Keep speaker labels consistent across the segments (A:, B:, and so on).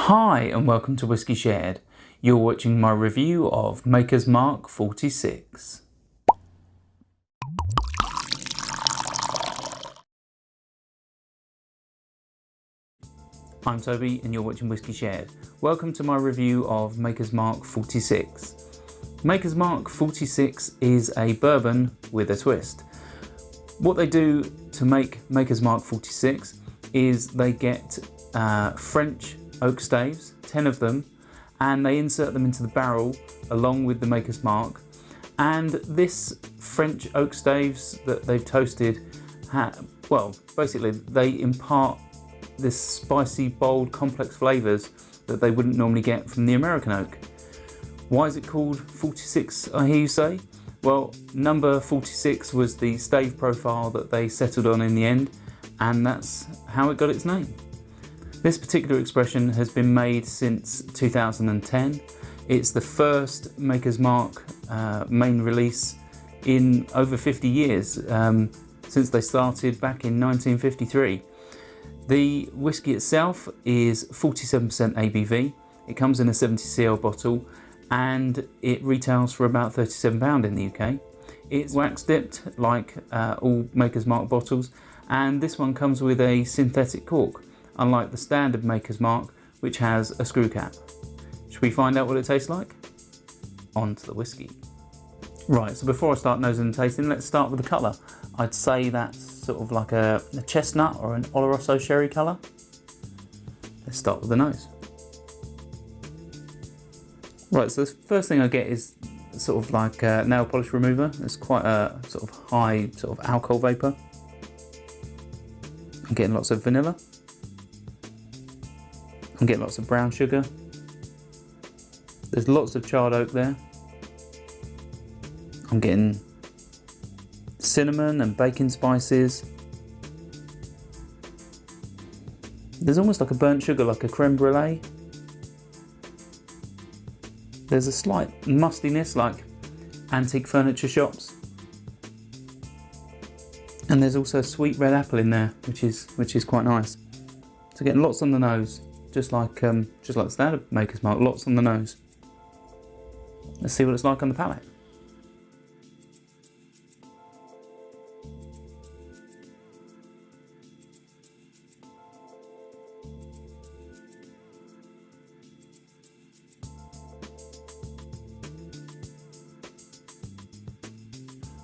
A: Hi and welcome to Whisky Shared. You're watching my review of Maker's Mark 46. I'm Toby and you're watching Whisky Shared. Welcome to my review of Maker's Mark 46. Maker's Mark 46 is a bourbon with a twist. What they do to make Maker's Mark 46 is they get French oak staves, 10 of them, and they insert them into the barrel along with the Maker's Mark. And this French oak staves that they've toasted, basically they impart this spicy, bold, complex flavours that they wouldn't normally get from the American oak. Why is it called 46, I hear you say? Well, number 46 was the stave profile that they settled on in the end, and that's how it got its name. This particular expression has been made since 2010. It's the first Maker's Mark main release in over 50 years, since they started back in 1953. The whisky itself is 47% ABV. It comes in a 70cl bottle and it retails for about £37 in the UK. It's wax dipped like all Maker's Mark bottles, and this one comes with a synthetic cork, unlike the standard Maker's Mark, which has a screw cap. Should we find out what it tastes like? On to the whisky. Right, so before I start nosing and tasting, let's start with the colour. I'd say that's sort of like a chestnut or an Oloroso sherry colour. Let's start with the nose. Right, so the first thing I get is sort of like a nail polish remover. It's quite a sort of high sort of alcohol vapour. I'm getting lots of vanilla. I'm getting lots of brown sugar. There's lots of charred oak there. I'm getting cinnamon and baking spices. There's almost like a burnt sugar, like a creme brulee. There's a slight mustiness, like antique furniture shops. And there's also a sweet red apple in there, which is quite nice. So getting lots on the nose, just like the standard Maker's Mark, lots on the nose. Let's see what it's like on the palate.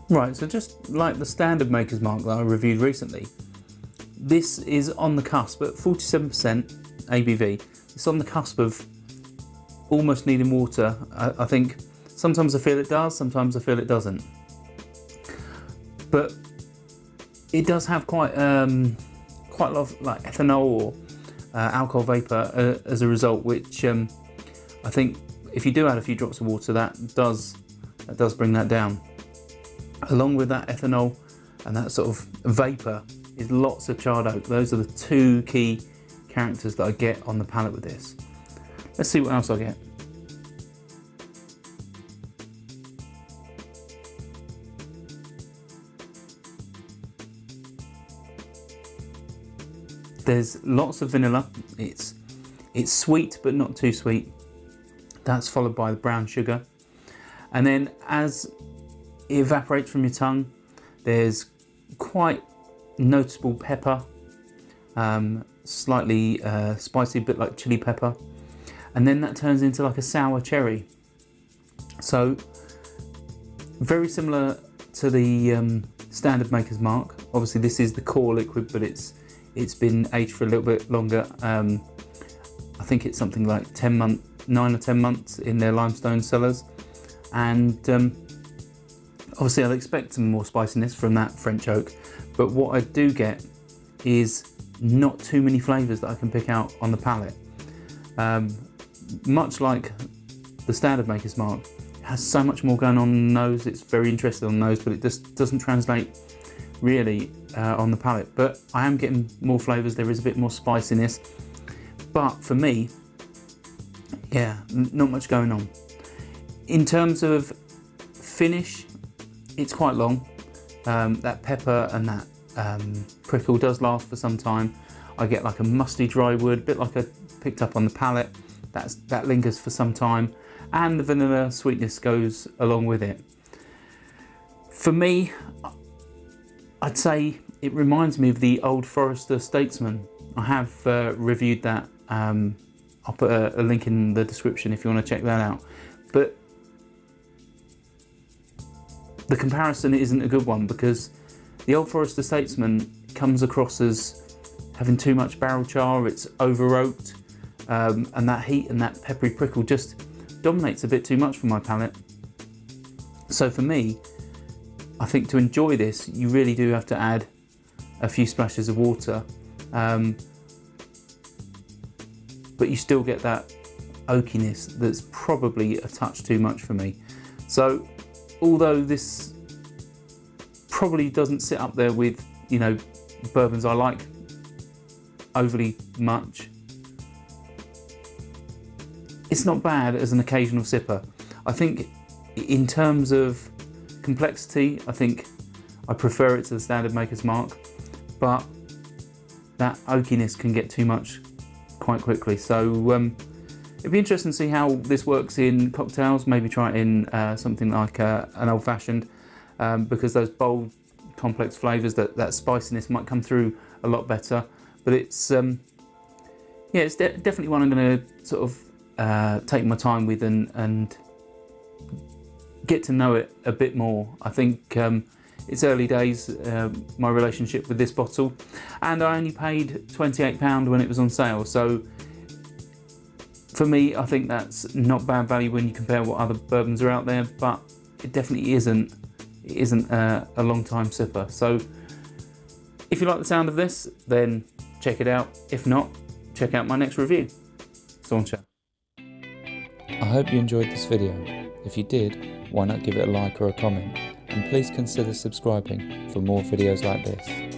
A: Right, so just like the standard Maker's Mark that I reviewed recently, this is on the cusp at 47% ABV. It's on the cusp of almost needing water. I think sometimes I feel it does, sometimes I feel it doesn't. But it does have quite a lot of like ethanol or alcohol vapour as a result, which I think if you do add a few drops of water, that does bring that down. Along with that ethanol and that sort of vapour is lots of charred oak. Those are the two key characters that I get on the palate with this. Let's see what else I get. There's lots of vanilla. It's sweet but not too sweet. That's followed by the brown sugar. And then as it evaporates from your tongue, there's quite noticeable pepper, slightly spicy, a bit like chili pepper, and then that turns into like a sour cherry. So very similar to the standard Maker's Mark. Obviously this is the core liquid, but it's been aged for a little bit longer. I think it's something like 9 or 10 months in their limestone cellars, and obviously I'd expect some more spiciness from that French oak, but what I do get is not too many flavours that I can pick out on the palate. Much like the standard Maker's Mark, it has so much more going on in the nose. It's very interesting on the nose, but it just doesn't translate really on the palate. But I am getting more flavours. There is a bit more spiciness, but for me, yeah, not much going on. In terms of finish, it's quite long. That pepper and that prickle does last for some time. I get like a musty dry wood, a bit like I picked up on the palate. That lingers for some time, and the vanilla sweetness goes along with it. For me, I'd say it reminds me of the Old Forester Statesman. I have reviewed that. I'll put a link in the description if you want to check that out. But the comparison isn't a good one, because the Old Forester Statesman comes across as having too much barrel char. It's over oaked, and that heat and that peppery prickle just dominates a bit too much for my palate. So for me, I think to enjoy this, you really do have to add a few splashes of water, but you still get that oakiness that's probably a touch too much for me. So although this probably doesn't sit up there with, you know, bourbons I like overly much, it's not bad as an occasional sipper. I think in terms of complexity, I think I prefer it to the standard Maker's Mark, but that oakiness can get too much quite quickly. So it'd be interesting to see how this works in cocktails. Maybe try it in something like an old fashioned, because those bold, complex flavours, that spiciness might come through a lot better. But it's yeah, it's definitely one I'm going to sort of take my time with and get to know it a bit more. I think it's early days, my relationship with this bottle, and I only paid £28 when it was on sale. So for me, I think that's not bad value when you compare what other bourbons are out there, but it definitely isn't a long time sipper. So if you like the sound of this, then check it out. If not, check out my next review. Sauncha.
B: I hope you enjoyed this video. If you did, why not give it a like or a comment, and please consider subscribing for more videos like this.